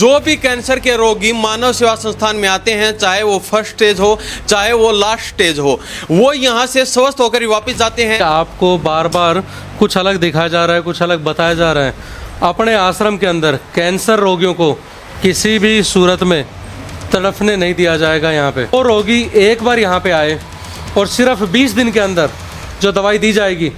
जो भी कैंसर के रोगी मानव सेवा संस्थान में आते हैं, चाहे वो फर्स्ट स्टेज हो चाहे वो लास्ट स्टेज हो, वो यहाँ से स्वस्थ होकर वापस जाते हैं। आपको बार बार कुछ अलग दिखाया जा रहा है, कुछ अलग बताया जा रहा है। अपने आश्रम के अंदर कैंसर रोगियों को किसी भी सूरत में तड़फने नहीं दिया जाएगा। यहाँ पे वो रोगी एक बार यहाँ पे आए और सिर्फ 20 दिन के अंदर जो दवाई दी जाएगी,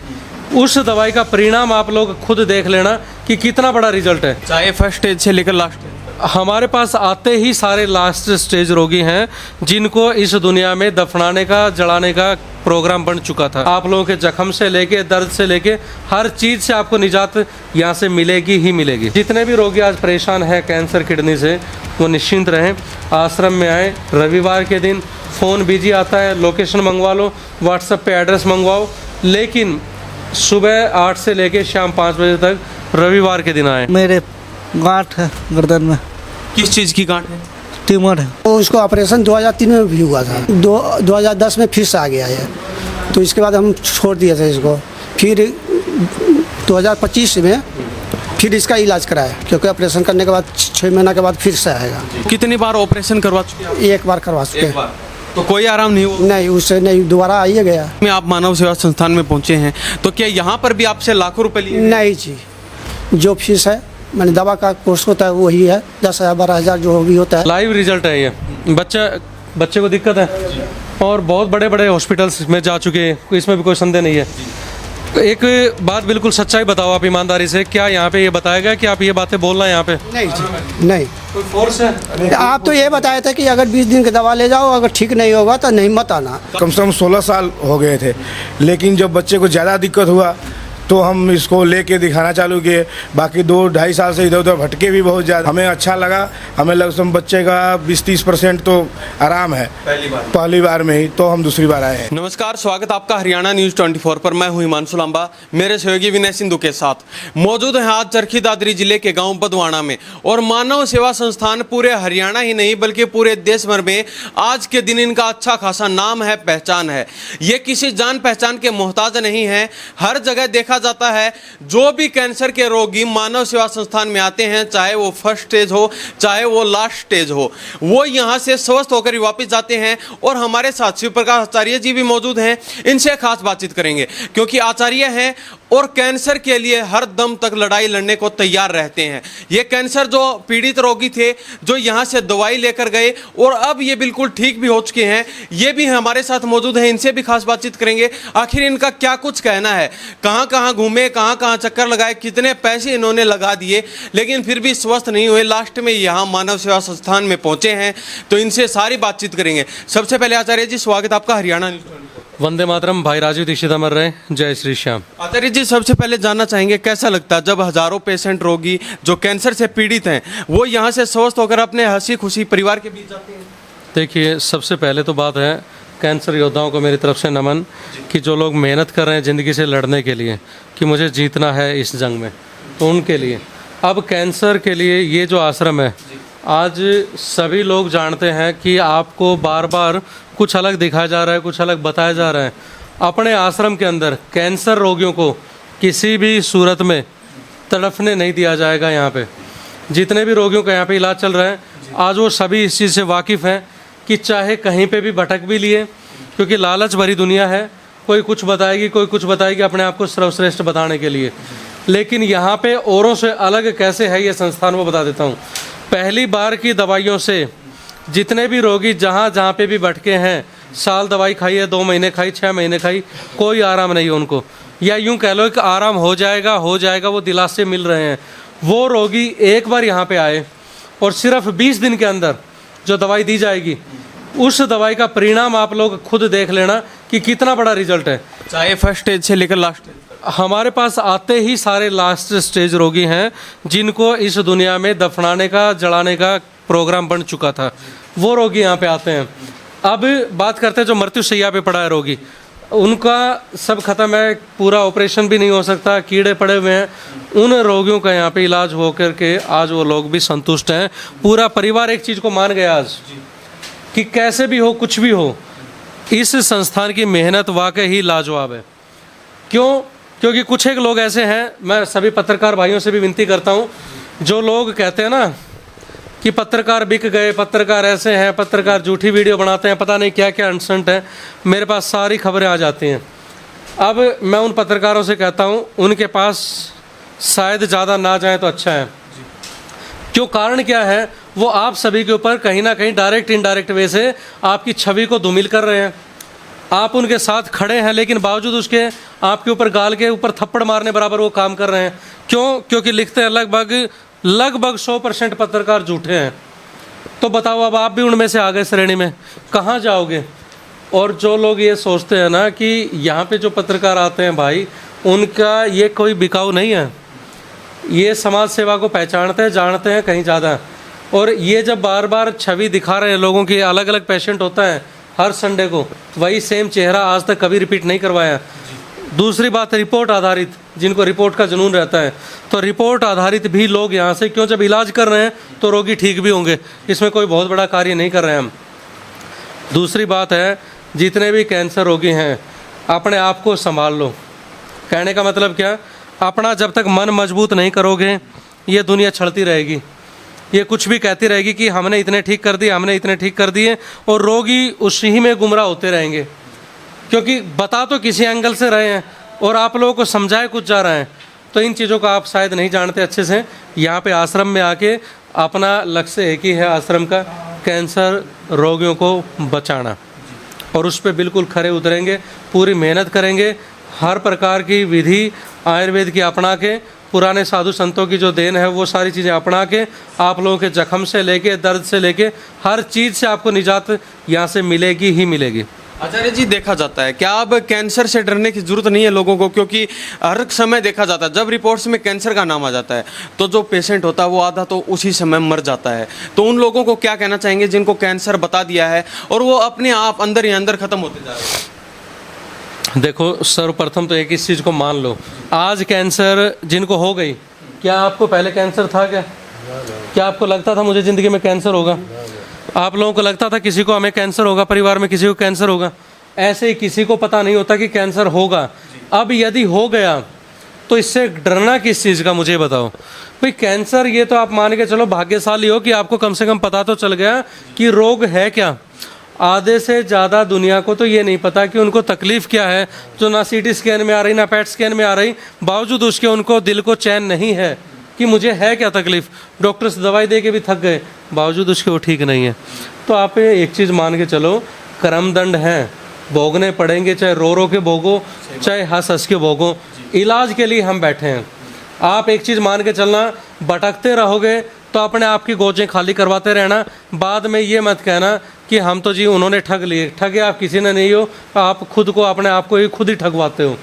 उस दवाई का परिणाम आप लोग खुद देख लेना कि कितना बड़ा रिजल्ट है। चाहे फर्स्ट स्टेज से लेकर लास्ट स्टेज। हमारे पास आते ही सारे लास्ट स्टेज रोगी हैं जिनको इस दुनिया में दफनाने का, जलाने का प्रोग्राम बन चुका था। आप लोगों के जख्म से लेके, दर्द से लेके, हर चीज़ से आपको निजात यहाँ से मिलेगी ही मिलेगी। जितने भी रोगी आज परेशान हैं कैंसर किडनी से, वो निश्चिंत रहें, आश्रम में आए। रविवार के दिन फ़ोन बिजी आता है, लोकेशन मंगवा लो, व्हाट्सएप पे एड्रेस मंगवाओ, लेकिन सुबह 8 से लेके शाम 5 बजे तक रविवार के दिन आए। मेरे गांठ है गर्दन में। किस चीज़ की गांठ है? ट्यूमर है। तो उसको ऑपरेशन 2003 में भी हुआ था, 2010 में फिर से आ गया है। तो इसके बाद हम छोड़ दिए थे इसको। फिर 2025 में फिर इसका इलाज कराया, क्योंकि ऑपरेशन करने के बाद 6 महीना के बाद फिर से आएगा। कितनी बार ऑपरेशन करवा चुके हैं? एक बार करवा चुके हैं। तो कोई आराम नहीं हुआ? नहीं, उससे नहीं, दोबारा आइए गया। में आप मानव सेवा संस्थान में पहुंचे हैं, तो क्या यहाँ पर भी आपसे लाखों रुपए लिए? नहीं जी, जो फीस है मैंने दवा का कोर्स होता है वही है, 10,000 12,000 जो भी होता है। लाइव रिजल्ट है ये। बच्चे को दिक्कत है और बहुत बड़े बड़े हॉस्पिटल्स में जा चुके हैं, इसमें भी कोई संदेह नहीं है। एक बात बिल्कुल सच्चाई बताओ आप ईमानदारी से, क्या यहाँ पे ये बताया गया कि आप ये बातें बोल रहे हैं यहाँ पे? नहीं जी, नहीं। कोई फोर्स है? आप तो ये बताए थे कि अगर 20 दिन की दवा ले जाओ, अगर ठीक नहीं होगा तो नहीं मत आना। कम से कम 16 साल हो गए थे, लेकिन जब बच्चे को ज़्यादा दिक्कत हुआ तो हम इसको लेके दिखाना चालू किए। बाकी 2-2.5 साल से इधर उधर भटके भी बहुत ज़्यादा। हमें अच्छा लगा, हमें लगा बच्चे का 20-30% तो आराम है पहली बार में ही, तो हम दूसरी बार आए हैं। नमस्कार, स्वागत आपका हरियाणा न्यूज़ 24 पर। मैं हूं हिमांशु लांबा, मेरे सहयोगी विनय सिंधु के साथ मौजूद हैं आज चरखी दादरी जिले के गांव बदवाना में। और मानव सेवा संस्थान पूरे हरियाणा ही नहीं बल्कि पूरे देश भर में आज के दिन इनका अच्छा खासा नाम है, पहचान है। ये किसी जान पहचान के मोहताज नहीं है। हर जगह देखा जाता है, जो भी कैंसर के रोगी मानव सेवा संस्थान में आते हैं, चाहे वो फर्स्ट स्टेज हो चाहे वो लास्ट स्टेज हो, वो यहाँ से स्वस्थ होकर वापस जाते हैं। और हमारे साथ शिव प्रकाश आचार्य जी भी मौजूद हैं, इनसे खास बातचीत करेंगे, क्योंकि आचार्य हैं और कैंसर के लिए हर दम तक लड़ाई लड़ने को तैयार रहते हैं। ये कैंसर जो पीड़ित रोगी थे, जो यहाँ से दवाई लेकर गए और अब ये बिल्कुल ठीक भी हो चुके हैं, ये भी हमारे साथ मौजूद हैं, इनसे भी खास बातचीत करेंगे। आखिर इनका क्या कुछ कहना है, कहाँ कहाँ घूमे, कहाँ कहाँ चक्कर लगाए, कितने पैसे इन्होंने लगा दिए, लेकिन फिर भी स्वस्थ नहीं हुए। लास्ट में यहाँ मानव सेवा संस्थान में पहुंचे हैं, तो इनसे सारी बातचीत करेंगे। सबसे पहले आचार्य जी, स्वागत आपका हरियाणा न्यूज़ 24। वंदे मातरम। भाई राजीव दीक्षित अमर रहे, जय श्री श्याम। आचार्य जी, सबसे पहले जानना चाहेंगे कैसा लगता है जब हजारों पेशेंट रोगी जो कैंसर से पीड़ित हैं, वो यहाँ से स्वस्थ होकर अपने हंसी खुशी परिवार के बीच जाते हैं? देखिए, सबसे पहले तो बात है, कैंसर योद्धाओं को मेरी तरफ से नमन कि जो लोग मेहनत कर रहे हैं ज़िंदगी से लड़ने के लिए कि मुझे जीतना है इस जंग में, तो उनके लिए अब कैंसर के लिए ये जो आश्रम है, आज सभी लोग जानते हैं कि आपको बार बार कुछ अलग दिखाया जा रहा है, कुछ अलग बताया जा रहा है। अपने आश्रम के अंदर कैंसर रोगियों को किसी भी सूरत में तड़फने नहीं दिया जाएगा। यहाँ पे जितने भी रोगियों का यहाँ पे इलाज चल रहा है, आज वो सभी इस चीज़ से वाकिफ़ हैं कि चाहे कहीं पे भी भटक भी लिए, क्योंकि लालच भरी दुनिया है, कोई कुछ बताएगी, कोई कुछ बताएगी अपने आप को सर्वश्रेष्ठ बताने के लिए। लेकिन यहाँ पे औरों से अलग कैसे है ये संस्थान, वो बता देता हूँ। पहली बार की दवाइयों से जितने भी रोगी जहाँ जहाँ पे भी भटके हैं, साल दवाई खाई है, 2 महीने खाई, 6 महीने खाई, कोई आराम नहीं है उनको, या यूँ कह लो कि आराम हो जाएगा, वो दिलासे मिल रहे हैं। वो रोगी एक बार यहाँ पे आए और सिर्फ 20 दिन के अंदर जो दवाई दी जाएगी, उस दवाई का परिणाम आप लोग खुद देख लेना कि कितना बड़ा रिजल्ट है। चाहे फर्स्ट स्टेज से लेकर लास्ट स्टेज। हमारे पास आते ही सारे लास्ट स्टेज रोगी हैं जिनको इस दुनिया में दफनाने का, जलाने का प्रोग्राम बन चुका था, वो रोगी यहाँ पे आते हैं। अब बात करते हैं जो मृत्युशैया पे पड़ा है रोगी, उनका सब खत्म है, पूरा ऑपरेशन भी नहीं हो सकता, कीड़े पड़े हुए हैं, उन रोगियों का यहाँ पे इलाज हो करके आज वो लोग भी संतुष्ट हैं। पूरा परिवार एक चीज़ को मान गया आज कि कैसे भी हो, कुछ भी हो, इस संस्थान की मेहनत वाकई ही लाजवाब है। क्यों? क्योंकि कुछ एक लोग ऐसे हैं, मैं सभी पत्रकार भाइयों से भी विनती करता हूँ, जो लोग कहते हैं ना कि पत्रकार बिक गए, पत्रकार ऐसे हैं, पत्रकार झूठी वीडियो बनाते हैं, पता नहीं क्या क्या अंशंट है, मेरे पास सारी खबरें आ जाती हैं। अब मैं उन पत्रकारों से कहता हूँ उनके पास शायद ज़्यादा ना जाए तो अच्छा है। क्यों? कारण क्या है? वो आप सभी के ऊपर कहीं ना कहीं डायरेक्ट इनडायरेक्ट वे से आपकी छवि को धूमिल कर रहे हैं। आप उनके साथ खड़े हैं लेकिन बावजूद उसके आपके ऊपर गाल के ऊपर थप्पड़ मारने बराबर वो काम कर रहे हैं। क्यों? क्योंकि लिखते हैं लगभग 100% पत्रकार झूठे हैं। तो बताओ, अब आप भी उनमें से आ गए श्रेणी में, कहाँ जाओगे? और जो लोग ये सोचते हैं ना कि यहाँ पे जो पत्रकार आते हैं भाई, उनका ये कोई बिकाऊ नहीं है, ये समाज सेवा को पहचानते हैं, जानते हैं कहीं ज़्यादा। और ये जब बार बार छवि दिखा रहे हैं लोगों की, अलग अलग पेशेंट होता है हर संडे को, वही सेम चेहरा आज तक कभी रिपीट नहीं करवाया। दूसरी बात, रिपोर्ट आधारित, जिनको रिपोर्ट का जुनून रहता है, तो रिपोर्ट आधारित भी लोग यहाँ से क्यों? जब इलाज कर रहे हैं तो रोगी ठीक भी होंगे, इसमें कोई बहुत बड़ा कार्य नहीं कर रहे हैं हम। दूसरी बात है, जितने भी कैंसर रोगी हैं अपने आप को संभाल लो। कहने का मतलब क्या? अपना जब तक मन मजबूत नहीं करोगे, ये दुनिया छलती रहेगी, ये कुछ भी कहती रहेगी कि हमने इतने ठीक कर दिए, हमने इतने ठीक कर दिए, और रोगी उसी में गुमराह होते रहेंगे। क्योंकि बता तो किसी एंगल से रहे हैं और आप लोगों को समझाए कुछ जा रहे हैं। तो इन चीज़ों को आप शायद नहीं जानते अच्छे से। यहाँ पे आश्रम में आके अपना लक्ष्य एक ही है आश्रम का, कैंसर रोगियों को बचाना, और उस पर बिल्कुल खरे उतरेंगे, पूरी मेहनत करेंगे, हर प्रकार की विधि आयुर्वेद की अपना के, पुराने साधु संतों की जो देन है वो सारी चीज़ें अपना के, आप लोगों के जख्म से लेके, दर्द से लेके, हर चीज़ से आपको निजात यहाँ से मिलेगी ही मिलेगी। आचार्य जी, देखा जाता है क्या अब कैंसर से डरने की जरूरत नहीं है लोगों को? क्योंकि हर समय देखा जाता है जब रिपोर्ट्स में कैंसर का नाम आ जाता है तो जो पेशेंट होता है वो आधा तो उसी समय मर जाता है। तो उन लोगों को क्या कहना चाहेंगे जिनको कैंसर बता दिया है और वो अपने आप अंदर ही अंदर खत्म होते जा रहे हैं? देखो, सर्वप्रथम तो एक इस चीज़ को मान लो, आज कैंसर जिनको हो गई, क्या आपको पहले कैंसर था क्या? क्या आपको लगता था मुझे ज़िंदगी में कैंसर होगा? आप लोगों को लगता था किसी को हमें कैंसर होगा, परिवार में किसी को कैंसर होगा? ऐसे ही किसी को पता नहीं होता कि कैंसर होगा। अब यदि हो गया तो इससे डरना किस चीज़ का, मुझे बताओ भाई। कैंसर ये तो आप मान के चलो भाग्यशाली हो कि आपको कम से कम पता तो चल गया कि रोग है क्या। आधे से ज़्यादा दुनिया को तो ये नहीं पता कि उनको तकलीफ़ क्या है, जो ना सीटी स्कैन में आ रही, ना पैट स्कैन में आ रही, बावजूद उसके उनको दिल को चैन नहीं है कि मुझे है क्या तकलीफ़। डॉक्टर्स दवाई दे के भी थक गए, बावजूद उसके वो ठीक नहीं है। तो आप एक चीज़ मान के चलो, कर्मदंड हैं, भोगने पड़ेंगे, चाहे रो रो के भोगो, चाहे हंस हंस के भोगो, इलाज के लिए हम बैठे हैं। आप एक चीज़ मान के चलना, भटकते रहोगे तो अपने आप की गोजें खाली करवाते रहना। बाद में ये मत कहना कि हम तो जी उन्होंने ठग लिए। ठगे आप किसी ने नहीं हो, आप खुद को, अपने आप को ही खुद ही ठगवाते हो।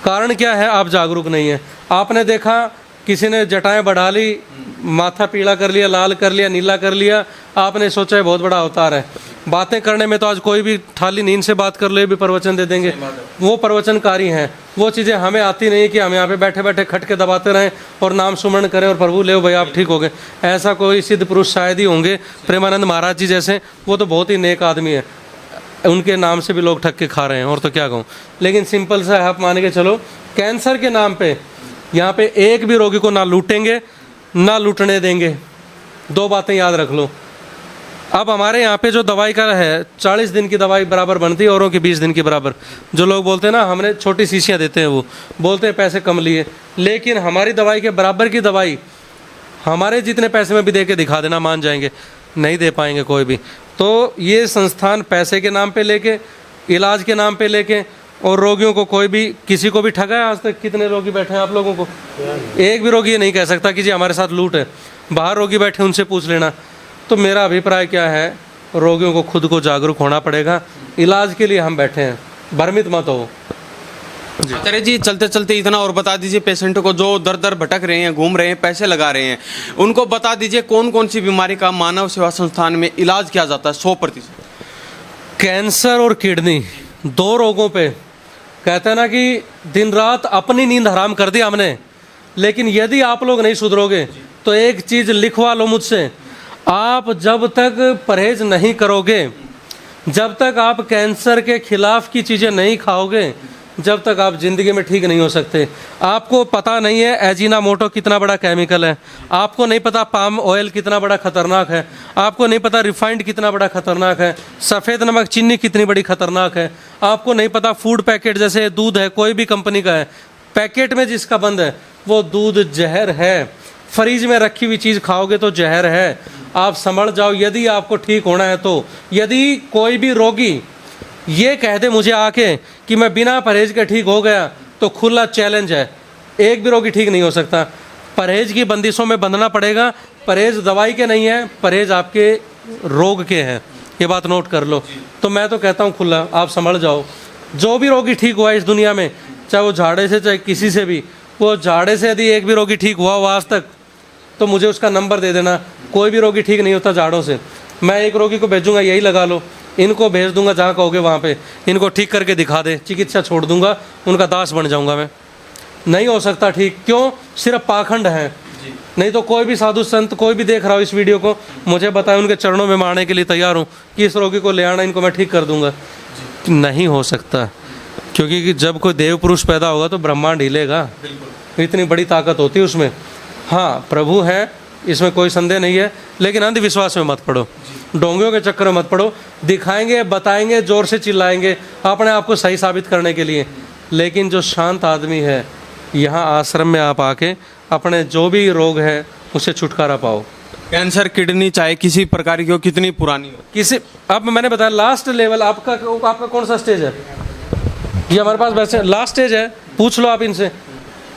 कारण क्या है? आप जागरूक नहीं है। आपने देखा किसी ने जटाएं बढ़ा ली, माथा पीला कर लिया, लाल कर लिया, नीला कर लिया, आपने सोचा है बहुत बड़ा अवतार है। बातें करने में तो आज कोई भी थाली नींद से बात कर ले भी प्रवचन दे देंगे, वो प्रवचनकारी हैं। वो चीज़ें हमें आती नहीं कि हम यहाँ पे बैठे बैठे खटके दबाते रहें और नाम सुमरण करें और प्रभु ले भाई आप ठीक हो गए। ऐसा कोई सिद्ध पुरुष शायद ही होंगे, प्रेमानंद महाराज जी जैसे, वो तो बहुत ही नेक आदमी है, उनके नाम से भी लोग ठग के खा रहे हैं, और तो क्या कहूँ। लेकिन सिंपल सा है, आप मान के चलो, कैंसर के नाम पे यहाँ पे एक भी रोगी को ना लूटेंगे ना लूटने देंगे। दो बातें याद रख लो। अब हमारे यहाँ पे जो दवाई का है, 40 दिन की दवाई बराबर बनती है, औरों की 20 दिन की बराबर। जो लोग बोलते हैं ना हमने छोटी शीशियाँ देते हैं, वो बोलते हैं पैसे कम लिए, लेकिन हमारी दवाई के बराबर की दवाई हमारे जितने पैसे में भी दे के दिखा देना, मान जाएंगे, नहीं दे पाएंगे कोई भी। तो ये संस्थान पैसे के नाम पे लेके, इलाज के नाम पे लेके, और रोगियों को कोई भी, किसी को भी ठगा है आज तक? कितने रोगी बैठे हैं आप लोगों को? एक भी रोगी ये नहीं कह सकता कि जी हमारे साथ लूट है। बाहर रोगी बैठे, उनसे पूछ लेना। तो मेरा अभिप्राय क्या है, रोगियों को खुद को जागरूक होना पड़ेगा। इलाज के लिए हम बैठे हैं, भ्रमित मत हो। आचार्य जी, चलते चलते इतना और बता दीजिए पेशेंटों को जो दर दर भटक रहे हैं, घूम रहे हैं, पैसे लगा रहे हैं, उनको बता दीजिए कौन कौन सी बीमारी का मानव सेवा संस्थान में इलाज किया जाता है 100%। कैंसर और किडनी, दो रोगों पे कहते हैं ना कि दिन रात अपनी नींद हराम कर दी हमने। लेकिन यदि आप लोग नहीं सुधरोगे तो एक चीज़ लिखवा लो मुझसे, आप जब तक परहेज नहीं करोगे, जब तक आप कैंसर के खिलाफ की चीज़ें नहीं खाओगे, जब तक आप ज़िंदगी में ठीक नहीं हो सकते। आपको पता नहीं है एजिनामोटो कितना बड़ा केमिकल है, आपको नहीं पता पाम ऑयल कितना बड़ा खतरनाक है, आपको नहीं पता रिफाइंड कितना बड़ा खतरनाक है, सफ़ेद नमक चीनी कितनी बड़ी खतरनाक है, आपको नहीं पता फूड पैकेट जैसे दूध है कोई भी कंपनी का है, पैकेट में जिसका बंद है वो दूध जहर है, फ्रिज में रखी हुई चीज़ खाओगे तो जहर है। आप समझ जाओ यदि आपको ठीक होना है तो। यदि कोई भी रोगी ये कह दे मुझे आके कि मैं बिना परहेज के ठीक हो गया तो खुला चैलेंज है, एक भी रोगी ठीक नहीं हो सकता। परहेज की बंदिशों में बंधना पड़ेगा। परहेज दवाई के नहीं है, परहेज आपके रोग के हैं, ये बात नोट कर लो। तो मैं तो कहता हूँ खुला आप संभल जाओ। जो भी रोगी ठीक हुआ इस दुनिया में, चाहे वो झाड़े से चाहे किसी से भी, वो झाड़े से यदि एक भी रोगी ठीक हुआ हो आज तक तो मुझे उसका नंबर दे देना। कोई भी रोगी ठीक नहीं होता झाड़ों से। मैं एक रोगी को भेजूंगा यही लगा लो, इनको भेज दूंगा जहाँ कहोगे वहाँ पे, इनको ठीक करके दिखा दे, चिकित्सा छोड़ दूंगा, उनका दास बन जाऊंगा मैं। नहीं हो सकता ठीक, क्यों? सिर्फ पाखंड है। नहीं तो कोई भी साधु संत कोई भी देख रहा हो इस वीडियो को, मुझे बताए, उनके चरणों में मारने के लिए तैयार हूँ कि इस रोगी को ले आना, इनको मैं ठीक कर दूंगा। नहीं हो सकता, क्योंकि जब कोई देव पुरुष पैदा होगा तो ब्रह्मांड हिलेगा, इतनी बड़ी ताकत होती है उसमें। हाँ प्रभु है, इसमें कोई संदेह नहीं है, लेकिन अंधविश्वास में मत पड़ो, डोंगियों के चक्कर में मत पड़ो। दिखाएंगे, बताएंगे, जोर से चिल्लाएंगे अपने आप को सही साबित करने के लिए। लेकिन जो शांत आदमी है, यहाँ आश्रम में आप आके अपने जो भी रोग है उससे छुटकारा पाओ। कैंसर, किडनी, चाहे किसी प्रकार की हो, कितनी पुरानी हो, किसी, अब मैंने बताया लास्ट लेवल आपका कौन सा स्टेज है? ये हमारे पास वैसे लास्ट स्टेज है, पूछ लो आप इनसे।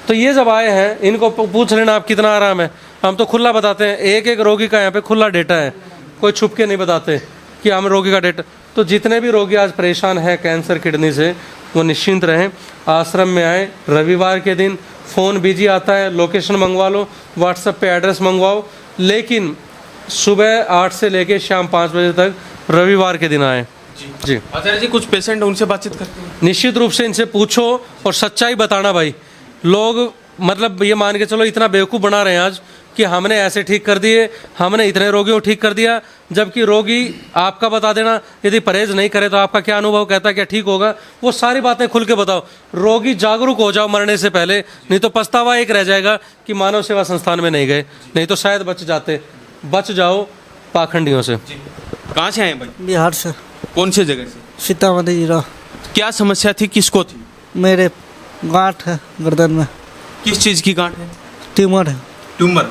तो ये जब आए हैं इनको पूछ लेना आप कितना आराम है। हम तो खुला बताते हैं, एक एक रोगी का यहाँ पे खुला डेटा है, कोई छुप के नहीं बताते कि हम रोगी का डेटा। तो जितने भी रोगी आज परेशान हैं कैंसर किडनी से, वो निश्चिंत रहें, आश्रम में आए। रविवार के दिन फ़ोन बिजी आता है, लोकेशन मंगवा लो, व्हाट्सएप पे एड्रेस मंगवाओ, लेकिन सुबह 8 से लेके शाम 5 बजे तक रविवार के दिन आए। जी आचार्य जी, कुछ पेशेंट उनसे बातचीत करते हैं? निश्चित रूप से इनसे पूछो और सच्चाई बताना भाई। लोग मतलब ये मान के चलो इतना बेवकूफ़ बना रहे हैं आज कि हमने ऐसे ठीक कर दिए, हमने इतने रोगियों को ठीक कर दिया, जबकि रोगी आपका बता देना यदि परहेज नहीं करे तो आपका क्या अनुभव कहता है, क्या ठीक होगा, वो सारी बातें खुल के बताओ। रोगी जागरूक हो जाओ मरने से पहले, नहीं तो पछतावा एक रह जाएगा कि मानव सेवा संस्थान में नहीं गए, नहीं तो शायद बच जाते। बच जाओ पाखंडियों से। कहाँ से आए भाई? बिहार से, कौन सी जगह से? सीतामढ़ी जिला। क्या समस्या थी, किसको थी? मेरे गांठ है गर्दन में, किस चीज़ की गांठ है? ट्यूमर है। ट्यूमर।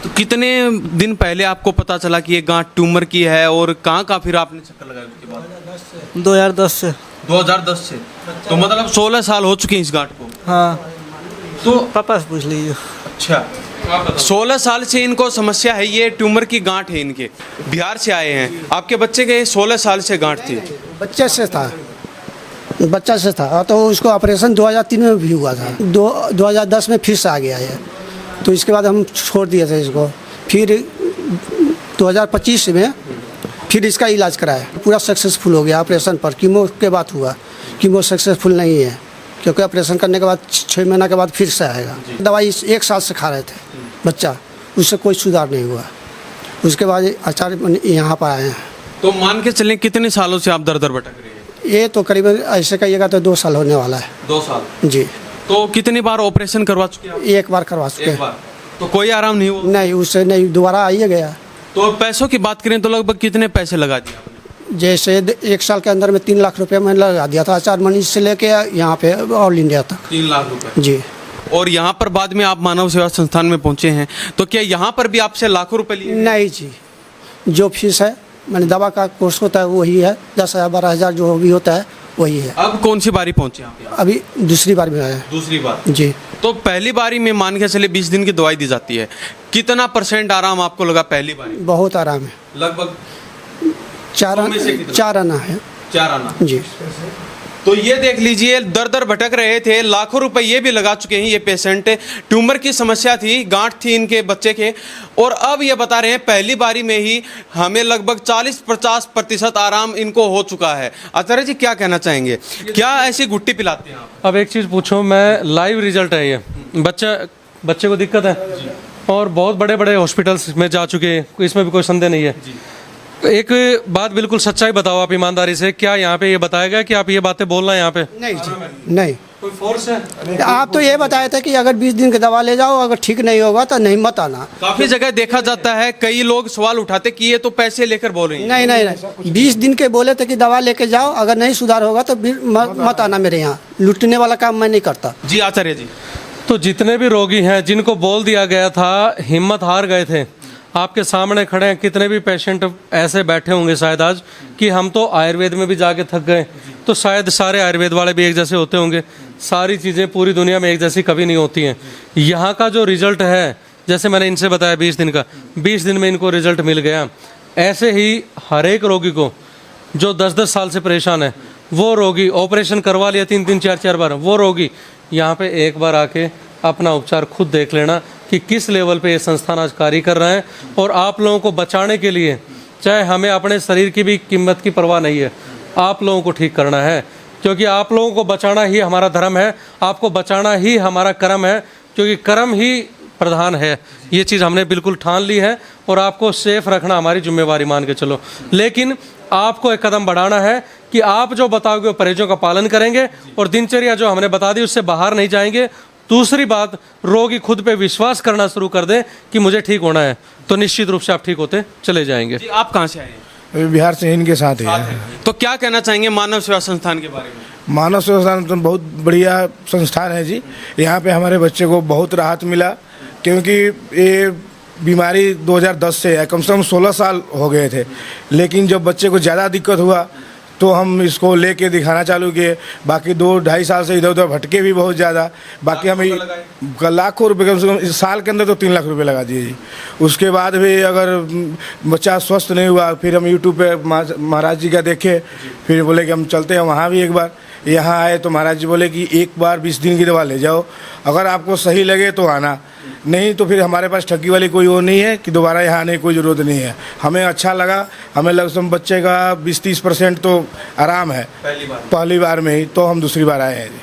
तो कितने दिन पहले आपको पता चला कि ये गांठ ट्यूमर की है, और कहाँ फिर आपने चक्कर लगाया उसके बाद? 2010 से। 2010 से, तो मतलब 16 साल हो चुके हैं इस गांठ को। हाँ, तो पापा से पूछ लीजिए। अच्छा, 16 साल से इनको समस्या है, ये ट्यूमर की गांठ है इनके। बिहार से आए हैं, आपके बच्चे के 16 साल से गांठ थी? बच्चे से था, बच्चा से था। तो उसको ऑपरेशन 2003 में भी हुआ था, 2010 में फिर से आ गया है। तो इसके बाद हम छोड़ दिए थे इसको। फिर 2025 में फिर इसका इलाज कराया, पूरा सक्सेसफुल हो गया ऑपरेशन पर। कीमो के बाद हुआ, कीमो सक्सेसफुल नहीं है, क्योंकि ऑपरेशन करने के बाद 6 महीना के बाद फिर से आएगा। दवाई 1 साल से खा रहे थे बच्चा, उससे कोई सुधार नहीं हुआ। उसके बाद आचार्य यहाँ पर आए हैं। तो मान के चलें कितने सालों से आप दर दर भटक रहे हैं? ये तो करीबन ऐसे कहिएगा तो 2 साल होने वाला है। 2 साल? जी। तो कितनी बार ऑपरेशन करवा चुके हैं आप? 1 बार करवा चुके एक बार। तो कोई आराम नहीं हुआ? नहीं, उससे नहीं, दोबारा आइए गया। तो पैसों की बात करें तो लगभग कितने पैसे लगा दिए आपने? जैसे 1 साल के अंदर में 3 लाख रुपए मैंने लगा दिया था, आचार्य मनीष से लेके यहाँ पे ऑल इंडिया तक। 3 लाख रुपए? जी। और यहाँ पर बाद में आप मानव सेवा संस्थान में पहुँचे हैं, तो क्या यहाँ पर भी आपसे लाखों रुपए लिए? नहीं जी, जो फीस है मैंने दवा का कोर्स होता है वही है, 10,000 12,000 जो भी होता है वही है। अब कौन सी बारी पहुँचे आप यहाँ? अभी दूसरी बार में आया। दूसरी बार? जी। तो पहली बारी में मान के चले 20 दिन की दवाई दी जाती है, कितना % आराम आपको लगा पहली बारी? बहुत आराम है। लगभग 4 आना है। 4 आना। जी। तो ये देख लीजिए, दर दर भटक रहे थे, लाखों रुपए ये भी लगा चुके हैं ये पेशेंट। ट्यूमर की समस्या थी, गांठ थी इनके बच्चे के, और अब ये बता रहे हैं पहली बारी में ही हमें लगभग 40-50% आराम इनको हो चुका है। आचार्य जी, क्या कहना चाहेंगे, क्या ऐसी गुट्टी पिलाते हैं आप? अब एक चीज़ पूछो, मैं लाइव रिजल्ट है ये। बच्चे को दिक्कत है और बहुत बड़े बड़े हॉस्पिटल्स में जा चुके हैं, इसमें भी कोई संदेह नहीं है। एक बात बिल्कुल सच्चाई बताओ आप ईमानदारी से, क्या यहाँ पे ये बताया गया कि आप ये बातें बोलना है यहाँ पे? नहीं जी, नहीं। कोई फोर्स है? आप तो ये बताए थे कि अगर 20 दिन की दवा ले जाओ, अगर ठीक नहीं होगा तो नहीं मत आना। काफी जगह देखा जाता है, कई लोग सवाल उठाते कि ये तो पैसे लेकर बोल रही हैं। नहीं नहीं नहीं, 20 दिन के बोले थे कि दवा लेके जाओ, अगर नहीं सुधार होगा तो फिर मत आना मेरे यहाँ। लूटने वाला काम मैं नहीं करता। जी आचार्य जी, तो जितने भी रोगी हैं जिनको बोल दिया गया था, हिम्मत हार गए थे, आपके सामने खड़े हैं, कितने भी पेशेंट ऐसे बैठे होंगे शायद आज कि हम तो आयुर्वेद में भी जाके थक गए, तो शायद सारे आयुर्वेद वाले भी एक जैसे होते होंगे। सारी चीज़ें पूरी दुनिया में एक जैसी कभी नहीं होती हैं। यहाँ का जो रिजल्ट है, जैसे मैंने इनसे बताया 20 दिन का, 20 दिन में इनको रिजल्ट मिल गया। ऐसे ही हर एक रोगी को जो 10-10 साल से परेशान है, वो रोगी ऑपरेशन करवा लिया 3-3 4-4 बार, वो रोगी यहाँ पे एक बार आके अपना उपचार खुद देख लेना कि किस लेवल पे ये संस्थान आज कार्य कर रहे हैं। और आप लोगों को बचाने के लिए, चाहे हमें अपने शरीर की भी कीमत की परवाह नहीं है, आप लोगों को ठीक करना है, क्योंकि आप लोगों को बचाना ही हमारा धर्म है, आपको बचाना ही हमारा कर्म है, क्योंकि कर्म ही प्रधान है। ये चीज़ हमने बिल्कुल ठान ली है और आपको सेफ रखना हमारी जिम्मेवारी मान के चलो। लेकिन आपको एक कदम बढ़ाना है कि आप जो बताओगे वो परहेजों का पालन करेंगे और दिनचर्या जो हमने बता दी उससे बाहर नहीं जाएंगे। दूसरी बात, रोगी खुद पे विश्वास करना शुरू कर दे कि मुझे ठीक होना है, तो निश्चित रूप से आप ठीक होते चले जाएंगे। जी आप कहाँ से आए हैं? अभी बिहार से इनके साथ ही है। तो क्या कहना चाहेंगे मानव सेवा संस्थान के बारे में? मानव सेवा संस्थान तो बहुत बढ़िया संस्थान है जी। यहाँ पे हमारे बच्चे को बहुत राहत मिला, क्योंकि ये बीमारी 2010 से है, कम से कम 16 साल हो गए थे। लेकिन जब बच्चे को ज़्यादा दिक्कत हुआ तो हम इसको लेके दिखाना चालू किए। बाकी 2-2.5 साल से इधर उधर भटके भी बहुत ज़्यादा। बाकी हम लाखों रुपए, कम से कम इस साल के अंदर तो 3 लाख रुपए लगा दिए जी। उसके बाद भी अगर बच्चा स्वस्थ नहीं हुआ, फिर हम यूट्यूब पे महाराज जी का देखे, फिर बोले कि हम चलते हैं वहाँ भी एक बार। यहाँ आए तो महाराज जी बोले कि एक बार 20 दिन की दवा ले जाओ, अगर आपको सही लगे तो आना, नहीं तो फिर हमारे पास ठगी वाली कोई वो नहीं है कि दोबारा यहाँ आने की कोई ज़रूरत नहीं है। हमें अच्छा लगा, हमें लग बच्चे का 20-30% तो आराम है पहली बार में ही, तो हम दूसरी बार आए हैं जी।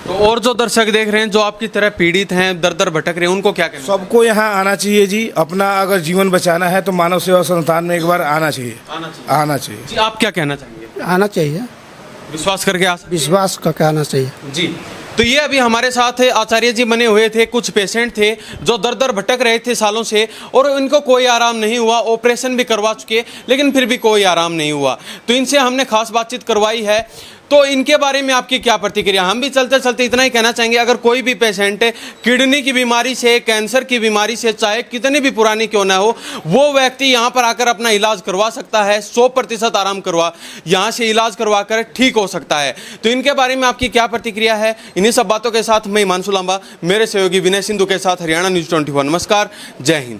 तो और जो दर्शक देख रहे हैं जो आपकी तरह पीड़ित हैं, दर दर भटक रहे हैं, उनको क्या कहना? सबको यहाँ आना चाहिए जी। अपना अगर जीवन बचाना है तो मानव सेवा संस्थान में एक बार आना चाहिए। आना चाहिए जी आप क्या कहना चाहेंगे? आना चाहिए, विश्वास करके आ सकते हैं? विश्वास करके आना चाहिए जी। तो ये अभी हमारे साथ आचार्य जी बने हुए थे। कुछ पेशेंट थे जो दर दर भटक रहे थे सालों से और इनको कोई आराम नहीं हुआ, ऑपरेशन भी करवा चुके लेकिन फिर भी कोई आराम नहीं हुआ। तो इनसे हमने खास बातचीत करवाई है। तो इनके बारे में आपकी क्या प्रतिक्रिया? हम भी चलते चलते इतना ही कहना चाहेंगे, अगर कोई भी पेशेंट किडनी की बीमारी से, कैंसर की बीमारी से, चाहे कितनी भी पुरानी क्यों ना हो, वो व्यक्ति यहाँ पर आकर अपना इलाज करवा सकता है। 100% आराम करवा यहाँ से इलाज करवा कर ठीक हो सकता है। तो इनके बारे में आपकी क्या प्रतिक्रिया है? इन्हीं सब बातों के साथ मैं हिमांशु लांबा, मेरे सहयोगी विनय सिंधु के साथ हरियाणा न्यूज़ 24। नमस्कार, जय हिंद।